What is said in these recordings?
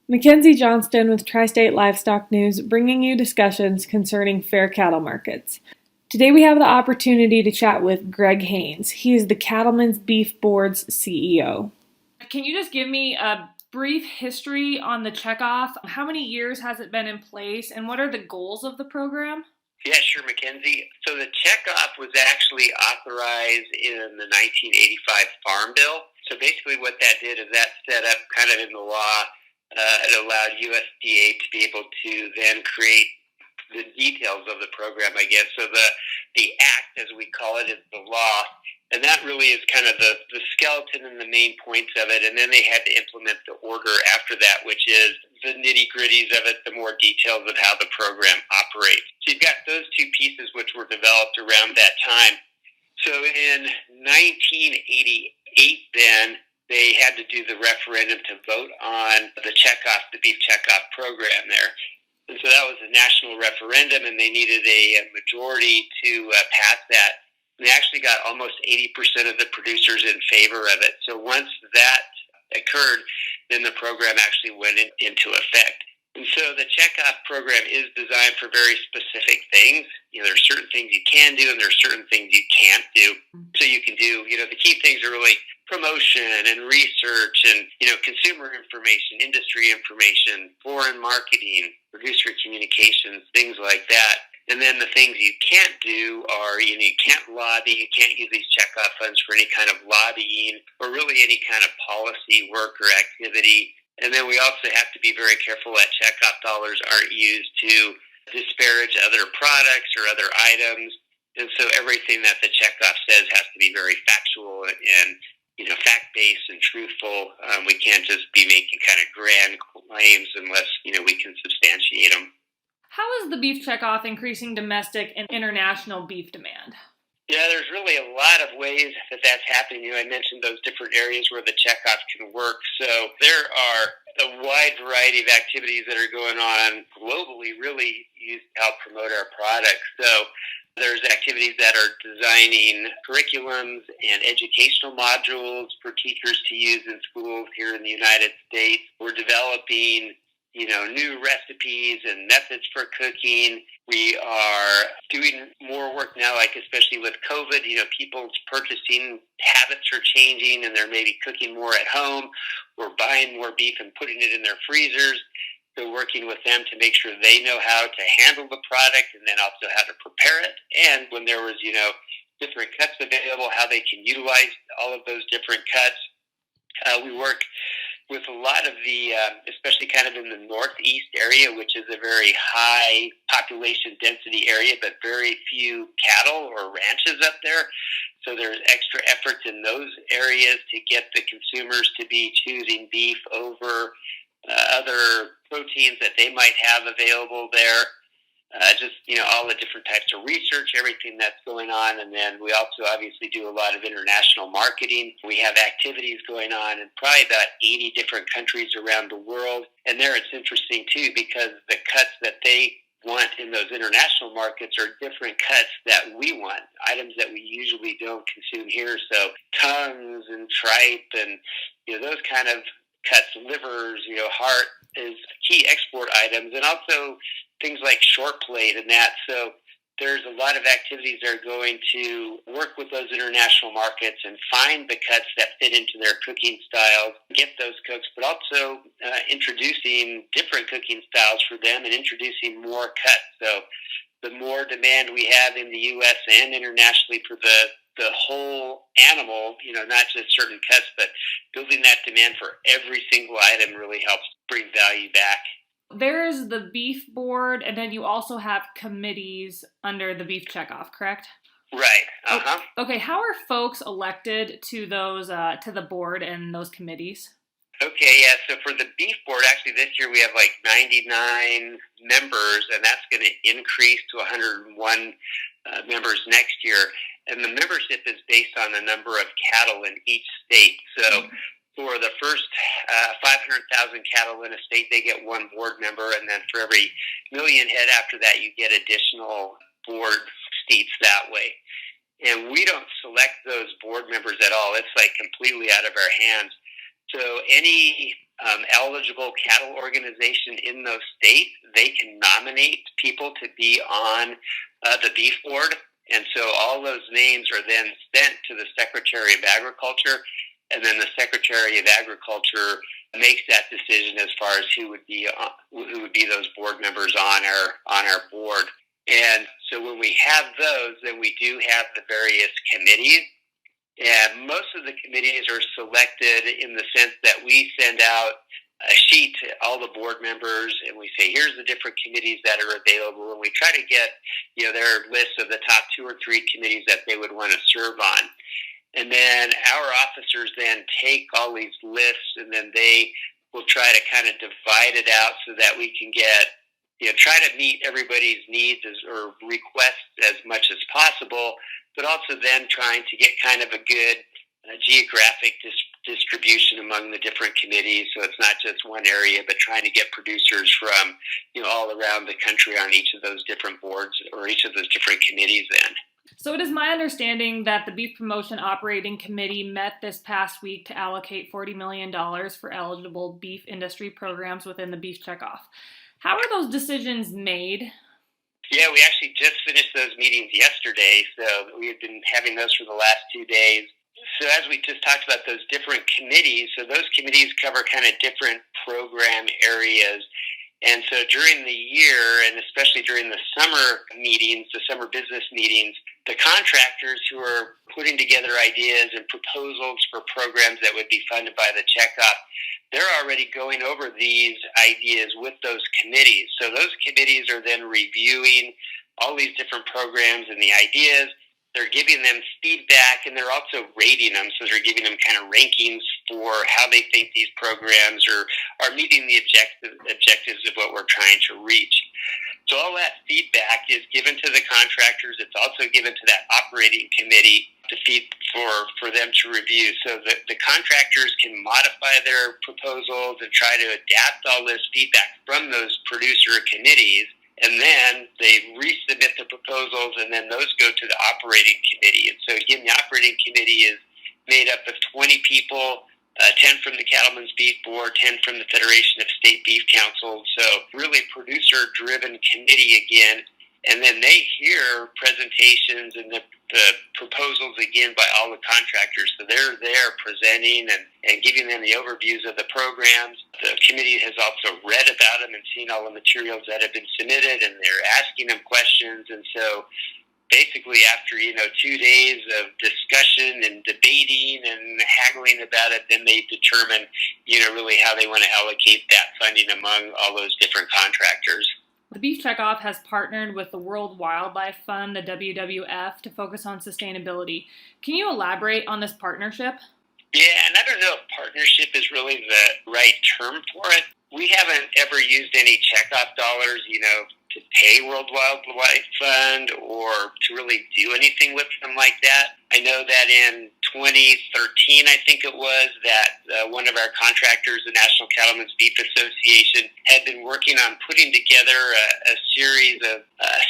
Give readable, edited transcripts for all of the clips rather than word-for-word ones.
Mackenzie Johnston with Tri-State Livestock News, bringing you discussions concerning fair cattle markets. Today we have the opportunity to chat with Greg Haynes. He is the Cattlemen's Beef Board's CEO. Can you just give me a brief history on the Checkoff? How many years has it been in place, and what are the goals of the program? Yeah, sure, Mackenzie. So the checkoff was actually authorized in the 1985 Farm Bill. So basically what that did is that set up kind of in the law, it allowed USDA to be able to then create the details of the program, I guess. So the act, as we call it, is the law. And that really is kind of the skeleton and the main points of it. And then they had to implement the order after that, which is the nitty-gritties of it, the more details of how the program operates. So you've got those two pieces which were developed around that time. So in 1988 then, they had to do the referendum to vote on the checkoff, the beef checkoff program there. And so that was a national referendum, and they needed a majority to pass that. And they actually got almost 80% of the producers in favor of it. So once that occurred, then the program actually went into effect. And so the checkoff program is designed for very specific things. You know, there's certain things you can do, and there's certain things you can't do. So you can do, the key things are really promotion and research and, consumer information, industry information, foreign marketing, producer communications, things like that. And then the things you can't do are, you can't lobby, you can't use these checkoff funds for any kind of lobbying or really any kind of policy work or activity. And then we also have to be very careful that checkoff dollars aren't used to disparage other products or other items. And so everything that the checkoff says has to be very factual and fact-based and truthful. We can't just be making kind of grand claims unless, we can substantiate them. How is the beef checkoff increasing domestic and international beef demand? Yeah, there's really a lot of ways that that's happening. I mentioned those different areas where the checkoff can work. So there are a wide variety of activities that are going on globally, really used to help promote our products. So there's activities that are designing curriculums and educational modules for teachers to use in schools here in the United States. We're developing new recipes and methods for cooking. We are doing more work now, like especially with COVID, people's purchasing habits are changing and they're maybe cooking more at home or buying more beef and putting it in their freezers. So working with them to make sure they know how to handle the product and then also how to prepare it. And when there was, different cuts available, how they can utilize all of those different cuts. We work with a lot of the, especially kind of in the northeast area, which is a very high population density area, but very few cattle or ranches up there. So there's extra efforts in those areas to get the consumers to be choosing beef over other proteins that they might have available there. All the different types of research, everything that's going on. And then we also obviously do a lot of international marketing. We have activities going on in probably about 80 different countries around the world. And there it's interesting too, because the cuts that they want in those international markets are different cuts that we want, items that we usually don't consume here. So tongues and tripe and, those kind of cuts, livers, heart is key export items, and also things like short plate and that. So there's a lot of activities that are going to work with those international markets and find the cuts that fit into their cooking styles, get those cooks, but also introducing different cooking styles for them and introducing more cuts. So the more demand we have in the U.S. and internationally for the whole animal, not just certain cuts, but building that demand for every single item really helps bring value back. There is the beef board, and then you also have committees under the beef checkoff, correct? Right. Okay, how are folks elected to those to the board and those committees? Okay, yeah, so for the beef board, actually this year we have like 99 members, and that's going to increase to 101 members next year. And the membership is based on the number of cattle in each state. So for the first 500,000 cattle in a state, they get one board member, and then for every million head after that, you get additional board seats that way. And we don't select those board members at all. It's like completely out of our hands. So any eligible cattle organization in those states, they can nominate people to be on the beef board. And so all those names are then sent to the Secretary of Agriculture, and then the Secretary of Agriculture makes that decision as far as who would be those board members on our board. And so when we have those, then we do have the various committees. And most of the committees are selected in the sense that we send out a sheet to all the board members, and we say, here's the different committees that are available, and we try to get their list of the top 2 or 3 committees that they would want to serve on. And then our officers then take all these lists, and then they will try to kind of divide it out so that we can get try to meet everybody's needs or requests as much as possible, but also then trying to get kind of a good geographic distribution among the different committees, so it's not just one area, but trying to get producers from all around the country on each of those different boards or each of those different committees then. So it is my understanding that the Beef Promotion Operating Committee met this past week to allocate $40 million for eligible beef industry programs within the Beef Checkoff. How are those decisions made? Yeah, we actually just finished those meetings yesterday, so we had been having those for the last 2 days. So as we just talked about those different committees, so those committees cover kind of different program areas. And so during the year, and especially during the summer meetings, the summer business meetings, the contractors who are putting together ideas and proposals for programs that would be funded by the Checkoff, they're already going over these ideas with those committees. So those committees are then reviewing all these different programs and the ideas. They're giving them feedback, and they're also rating them. So they're giving them kind of rankings for how they think these programs are meeting the objectives of what we're trying to reach. So all that feedback is given to the contractors. It's also given to that operating committee to feed for them to review. So the contractors can modify their proposals and try to adapt all this feedback from those producer committees. And then they resubmit the proposals, and then those go to the operating committee. And so, again, the operating committee is made up of 20 people, 10 from the Cattlemen's Beef Board, 10 from the Federation of State Beef Councils. So really producer-driven committee again. And then they hear presentations and the proposals again by all the contractors. So they're there presenting and giving them the overviews of the programs. The committee has also read about them and seen all the materials that have been submitted, and they're asking them questions. And so basically after 2 days of discussion and debating and haggling about it, then they determine really how they want to allocate that funding among all those different contractors. The Beef Checkoff has partnered with the World Wildlife Fund, the WWF, to focus on sustainability. Can you elaborate on this partnership? Yeah, and I don't know if partnership is really the right term for it. We haven't ever used any checkoff dollars, to pay World Wildlife Fund or to really do anything with them like that. I know that in 2013, I think it was, that one of our contractors, the National Cattlemen's Beef Association, had been working on putting together a series of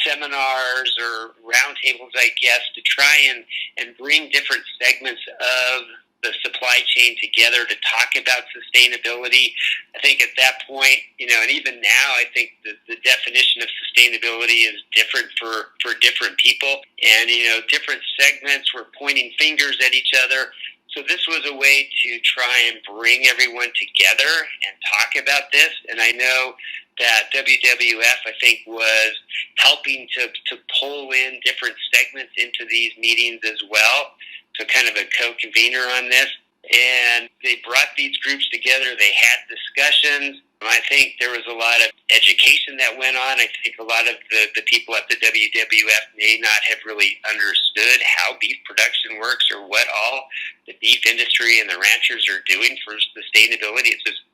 seminars or roundtables, I guess, to try and bring different segments of the supply chain together to talk about sustainability. I think at that point, and even now, I think the definition of sustainability is different for different people. And, different segments were pointing fingers at each other. So this was a way to try and bring everyone together and talk about this. And I know that WWF, I think, was helping to pull in different segments into these meetings as well. So kind of a co-convener on this. And they brought these groups together. They had discussions. I think there was a lot of education that went on. I think a lot of the people at the WWF may not have really understood how beef production works or what all the beef industry and the ranchers are doing for sustainability. It's just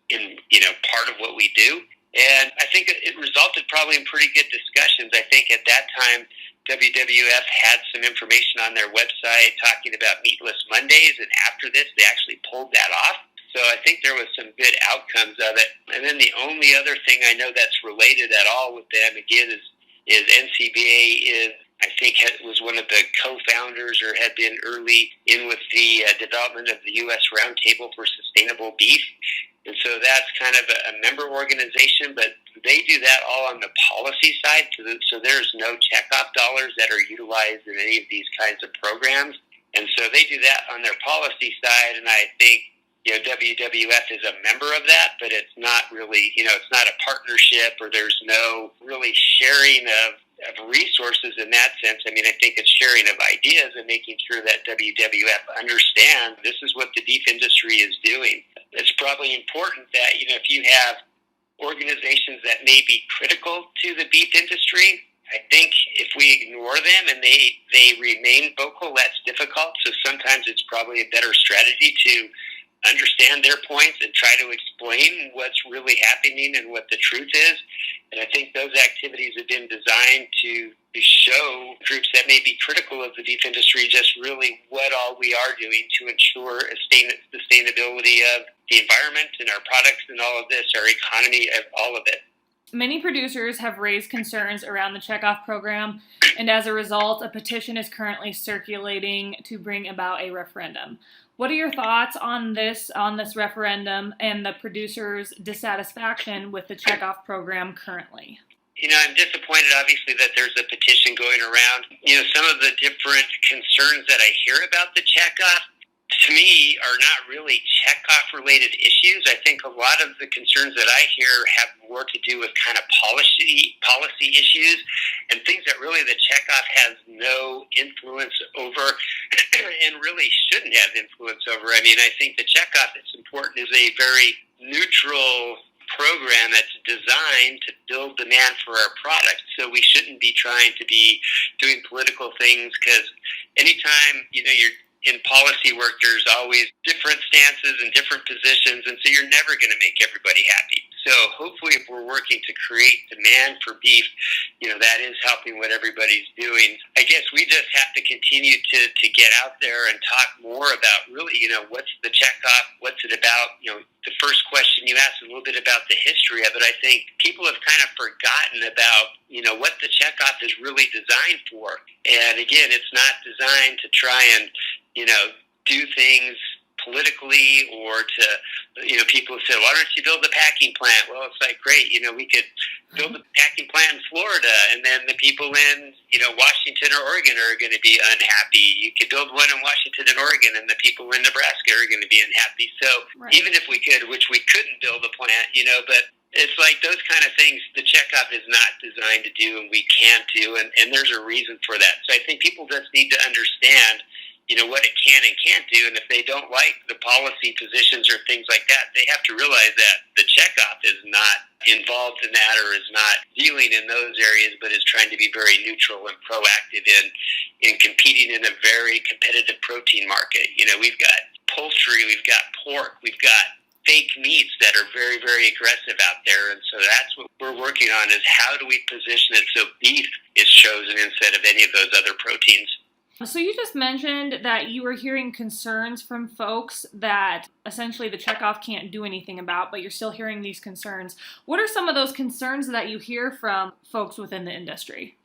part of what we do. And I think it resulted probably in pretty good discussions. I think at that time, WWF had some information on their website talking about Meatless Mondays, and after this, they actually pulled that off. So I think there was some good outcomes of it. And then the only other thing I know that's related at all with them, again, is NCBA was one of the co-founders or had been early in with the development of the U.S. Roundtable for Sustainable Beef. And so that's kind of a member organization, but they do that all on the policy side. So there's no checkoff dollars that are utilized in any of these kinds of programs. And so they do that on their policy side, and I think WWF is a member of that, but it's not really, it's not a partnership, or there's no really sharing of resources in that sense. I mean, I think it's sharing of ideas and making sure that WWF understands this is what the beef industry is doing. It's probably important that, if you have organizations that may be critical to the beef industry, I think if we ignore them and they remain vocal, that's difficult. So sometimes it's probably a better strategy to understand their points and try to explain what's really happening and what the truth is. And I think those activities have been designed to show groups that may be critical of the beef industry just really what all we are doing to ensure sustainability of the environment and our products and all of this, our economy, all of it. Many producers have raised concerns around the Checkoff program, and as a result, a petition is currently circulating to bring about a referendum. What are your thoughts on this referendum and the producers' dissatisfaction with the Checkoff program currently? I'm disappointed, obviously, that there's a petition going around. Some of the different concerns that I hear about the Checkoff, to me, are not really checkoff-related issues. I think a lot of the concerns that I hear have more to do with kind of policy issues and things that really the checkoff has no influence over and really shouldn't have influence over. I mean, I think the checkoff, it's important, is a very neutral program that's designed to build demand for our products. So we shouldn't be trying to be doing political things, because anytime, you're in policy work, there's always different stances and different positions, and so you're never going to make everybody happy. So hopefully if we're working to create demand for beef, that is helping what everybody's doing. I guess we just have to continue to get out there and talk more about really, what's the checkoff, what's it about. The first question you asked is a little bit about the history of it. I think people have kind of forgotten about, what the checkoff is really designed for. And again, it's not designed to try and, do things politically, or to, people say, why don't you build a packing plant? Well, it's like, great, we could build a packing plant in Florida, and then the people in, Washington or Oregon are going to be unhappy. You could build one in Washington and Oregon, and the people in Nebraska are going to be unhappy. So right. Even if we could, which we couldn't build a plant, but it's like those kind of things the checkoff is not designed to do, and we can't do, and there's a reason for that. So I think people just need to understand what it can and can't do, and if they don't like the policy positions or things like that, they have to realize that the checkoff is not involved in that, or is not dealing in those areas, but is trying to be very neutral and proactive in competing in a very competitive protein market. We've got poultry, we've got pork, we've got fake meats that are very, very aggressive out there, and so that's what we're working on, is how do we position it so beef is chosen instead of any of those other proteins. So you just mentioned that you were hearing concerns from folks that essentially the checkoff can't do anything about, but you're still hearing these concerns. What are some of those concerns that you hear from folks within the industry?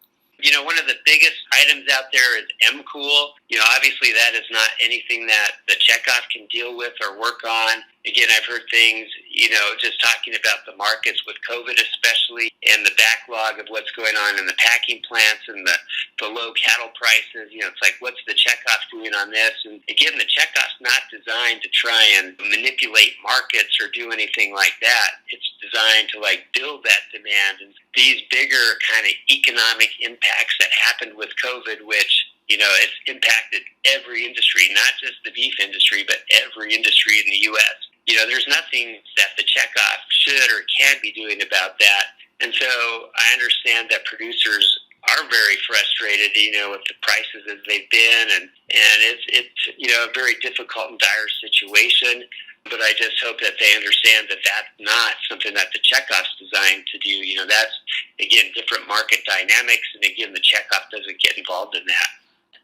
One of the biggest items out there is M-Cool. Obviously that is not anything that the checkoff can deal with or work on. Again, I've heard things, just talking about the markets with COVID especially, and the backlog of what's going on in the packing plants and the low cattle prices. It's like, what's the checkoff doing on this? And again, the checkoff's not designed to try and manipulate markets or do anything like that. It's designed to build that demand. And these bigger kind of economic impacts that happened with COVID, which it's impacted every industry, not just the beef industry, but every industry in the U.S. There's nothing that the checkoff should or can be doing about that. And so I understand that producers are very frustrated, with the prices as they've been, and it's a very difficult and dire situation. But I just hope that they understand that that's not something that the checkoff's designed to do. That's, again, different market dynamics, and again, the checkoff doesn't get involved in that.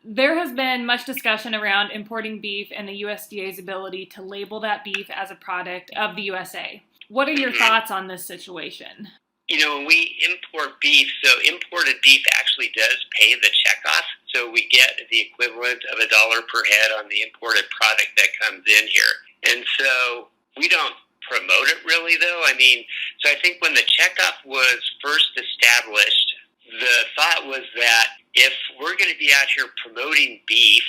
There has been much discussion around importing beef and the USDA's ability to label that beef as a product of the USA. What are your thoughts on this situation? When we import beef, so imported beef actually does pay the checkoff. So we get the equivalent of $1 per head on the imported product that comes in here. And so we don't promote it really, though. I mean, so I think when the checkoff was first established, the thought was that if we're going to be out here promoting beef,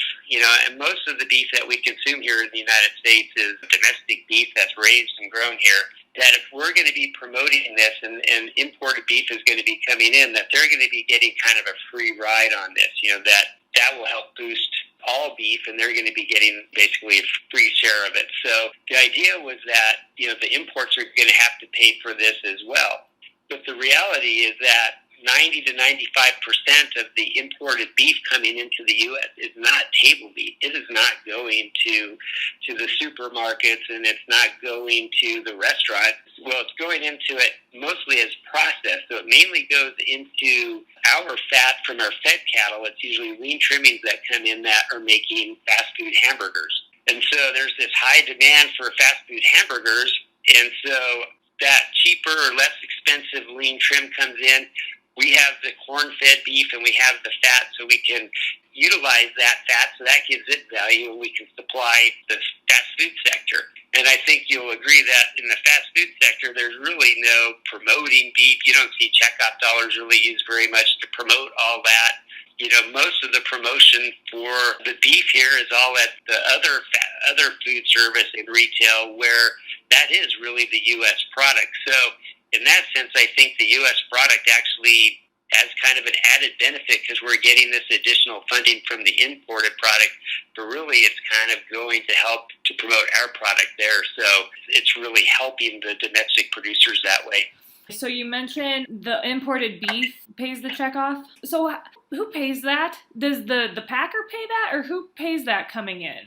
and most of the beef that we consume here in the United States is domestic beef that's raised and grown here, that if we're going to be promoting this and imported beef is going to be coming in, that they're going to be getting kind of a free ride on this, that will help boost all beef, and they're going to be getting basically a free share of it. So the idea was that, the imports are going to have to pay for this as well. But the reality is that 90 to 95% of the imported beef coming into the U.S. is not table beef. It is not going to the supermarkets, and it's not going to the restaurants. Well, it's going into it mostly as processed. So it mainly goes into our fat from our fed cattle. It's usually lean trimmings that come in that are making fast food hamburgers. And so there's this high demand for fast food hamburgers, and so that cheaper or less expensive lean trim comes in. We have the corn-fed beef and we have the fat, so we can utilize that fat, so that gives it value, and we can supply the fast food sector. And I think you'll agree that in the fast food sector, there's really no promoting beef. You don't see checkoff dollars really used very much to promote all that. Most of the promotion for the beef here is all at the other food service and retail, where that is really the U.S. product. So in that sense, I think the U.S. product actually has kind of an added benefit because we're getting this additional funding from the imported product, but really it's kind of going to help to promote our product there. So it's really helping the domestic producers that way. So you mentioned the imported beef pays the checkoff. So who pays that? Does the packer pay that, or who pays that coming in?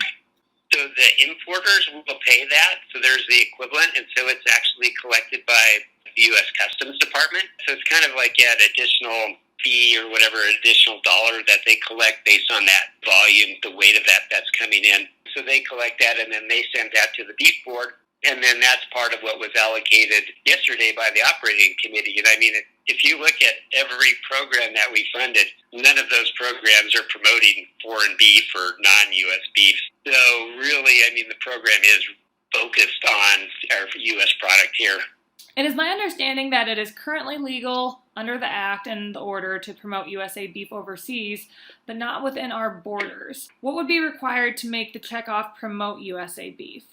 So the importers will pay that. So there's the equivalent, and so it's actually collected by the U.S. Customs Department. So it's kind of like an additional fee or whatever, additional dollar that they collect based on that volume, the weight of that's coming in. So they collect that, and then they send that to the beef board. And then that's part of what was allocated yesterday by the operating committee. And I mean, if you look at every program that we funded, none of those programs are promoting foreign beef or non-U.S. beef. So really, I mean, the program is focused on our U.S. product here. It is my understanding that it is currently legal under the Act and the order to promote USA beef overseas, but not within our borders. What would be required to make the checkoff promote USA beef?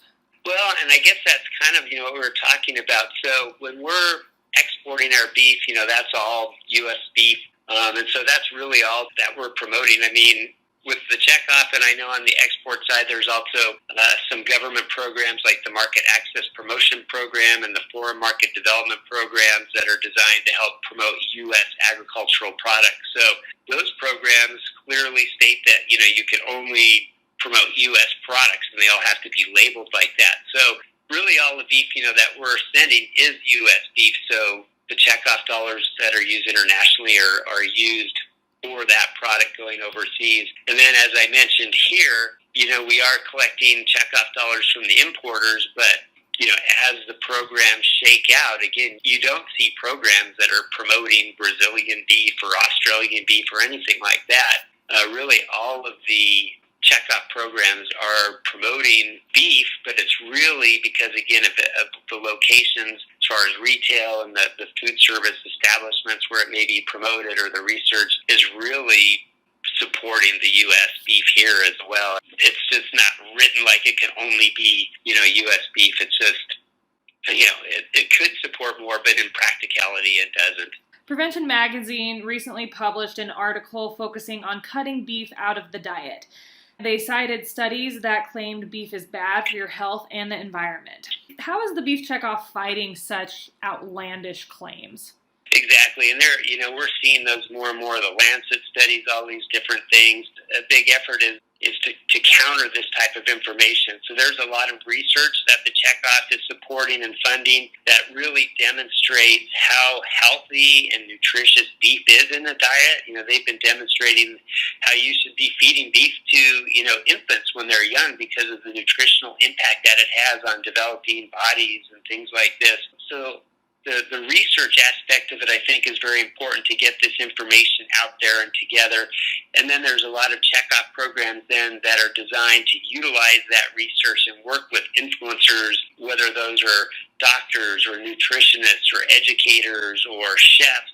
Well, and I guess that's kind of, what we were talking about. So when we're exporting our beef, that's all U.S. beef. And so that's really all that we're promoting. I mean, with the checkoff, and I know on the export side, there's also some government programs like the Market Access Promotion Program and the Foreign Market Development Programs that are designed to help promote U.S. agricultural products. So those programs clearly state that, you can only promote U.S. products, and they all have to be labeled like that. So really all the beef, that we're sending is U.S. beef. So the checkoff dollars that are used internationally are used for that product going overseas. And then, as I mentioned here, we are collecting checkoff dollars from the importers, but, as the programs shake out, again, you don't see programs that are promoting Brazilian beef or Australian beef or anything like that. Really, all of the checkoff programs are promoting beef, but it's really because, again, of the locations as far as retail and the food service establishments where it may be promoted, or the research is really supporting the U.S. beef here as well. It's just not written like it can only be, U.S. beef. It's just, it could support more, but in practicality it doesn't. Prevention Magazine recently published an article focusing on cutting beef out of the diet. They cited studies that claimed beef is bad for your health and the environment. How is the Beef Checkoff fighting such outlandish claims? Exactly, and we're seeing those more and more. The Lancet studies, all these different things. A big effort is to counter this type of information. So there's a lot of research that the Checkoff is supporting and funding that really demonstrates how healthy and nutritious beef is in the diet. They've been demonstrating how you should be feeding beef to, infants when they're young because of the nutritional impact that it has on developing bodies and things like this. So the research aspect of it, I think, is very important to get this information out there and together. And then there's a lot of checkoff programs then that are designed to utilize that research and work with influencers, whether those are doctors or nutritionists or educators or chefs,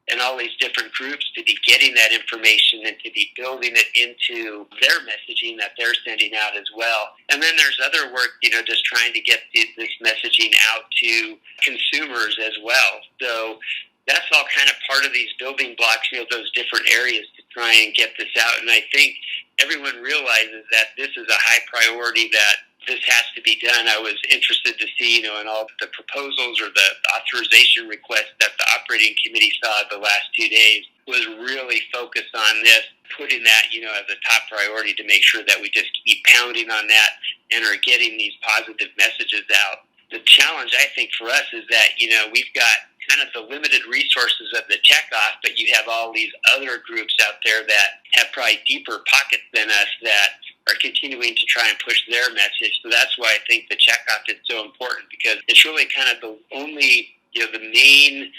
and all these different groups to be getting that information and to be building it into their messaging that they're sending out as well. And then there's other work, just trying to get this messaging out to consumers as well. So that's all kind of part of these building blocks, those different areas to try and get this out. And I think everyone realizes that this is a high priority, that this has to be done. I was interested to see, in all the proposals or the authorization requests that the operating committee saw the last 2 days was really focused on this, putting that, as a top priority to make sure that we just keep pounding on that and are getting these positive messages out. The challenge, I think, for us is that, we've got kind of the limited resources of the checkoff, but you have all these other groups out there that have probably deeper pockets than us that are continuing to try and push their message. So that's why I think the checkoff is so important, because it's really kind of the only, the main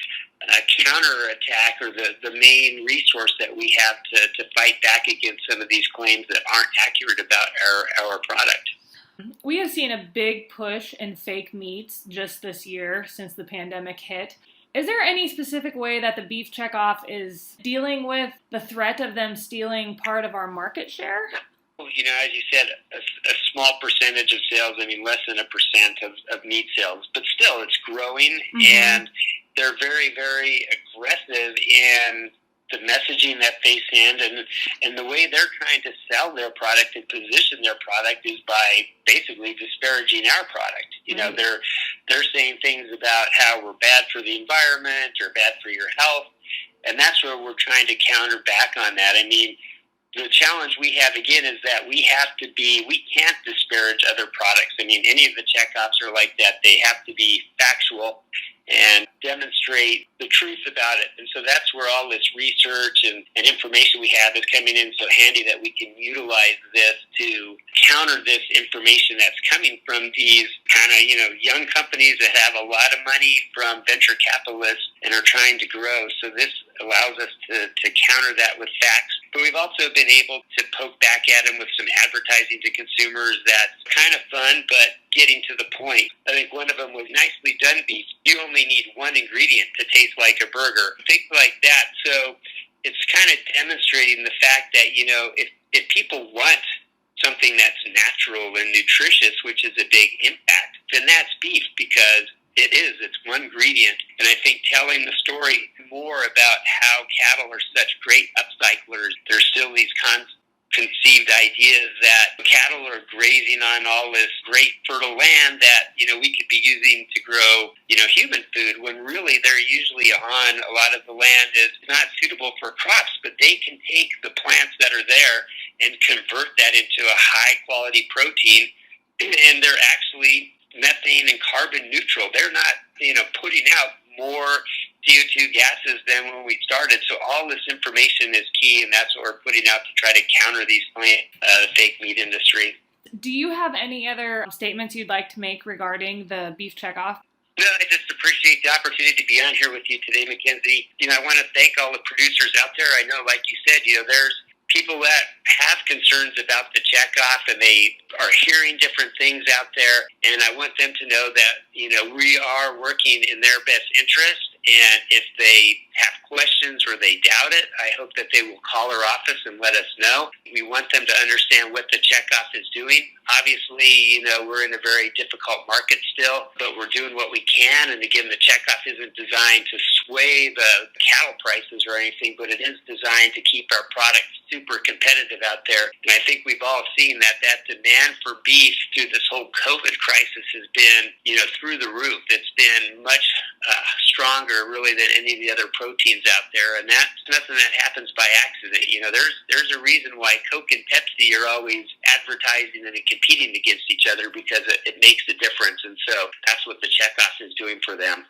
counterattack or the main resource that we have to fight back against some of these claims that aren't accurate about our product. We have seen a big push in fake meats just this year since the pandemic hit. Is there any specific way that the Beef Checkoff is dealing with the threat of them stealing part of our market share? As you said, a small percentage of sales, less than 1% of meat sales, but still it's growing, and they're very, very aggressive in the messaging that they send, and the way they're trying to sell their product and position their product is by basically disparaging our product. They're saying things about how we're bad for the environment or bad for your health, and that's where we're trying to counter back on that. The challenge we have, again, is that we can't disparage other products. Any of the checkoffs are like that. They have to be factual and demonstrate the truth about it. And so that's where all this research and information we have is coming in so handy, that we can utilize this to counter this information that's coming from these kind of, young companies that have a lot of money from venture capitalists and are trying to grow. So this allows us to counter that with facts. But we've also been able to poke back at them with some advertising to consumers that's kind of fun, but getting to the point. I think one of them was nicely done beef. You only need one ingredient to taste like a burger. Things like that. So it's kind of demonstrating the fact that, if people want something that's natural and nutritious, which is a big impact, then that's beef, because it's one ingredient. And I think telling the story more about how cattle are such great upcyclers, there's still these conceived ideas that cattle are grazing on all this great fertile land that, we could be using to grow, human food, when really they're usually on a lot of the land is not suitable for crops, but they can take the plants that are there and convert that into a high quality protein, and they're actually methane and carbon neutral. They're not, putting out more CO2 gases than when we started. So all this information is key, and that's what we're putting out to try to counter these claims, the fake meat industry. Do you have any other statements you'd like to make regarding the Beef Checkoff? No, I just appreciate the opportunity to be on here with you today, Mackenzie. I want to thank all the producers out there. I know, like you said, there's people that have concerns about the checkoff, and they are hearing different things out there. And I want them to know that, we are working in their best interest. And if they have questions or they doubt it, I hope that they will call our office and let us know. We want them to understand what the checkoff is doing. Obviously, we're in a very difficult market still, but we're doing what we can. And again, the checkoff isn't designed to sway the cattle prices or anything, but it is designed to keep our product super competitive out there. And I think we've all seen that demand for beef through this whole COVID crisis has been, through the roof. It's been much stronger, really, than any of the other proteins out there. And that's nothing that happens by accident. There's a reason why Coke and Pepsi are always advertising and competing against each other, because it makes a difference. And so that's what the checkoff is doing for them.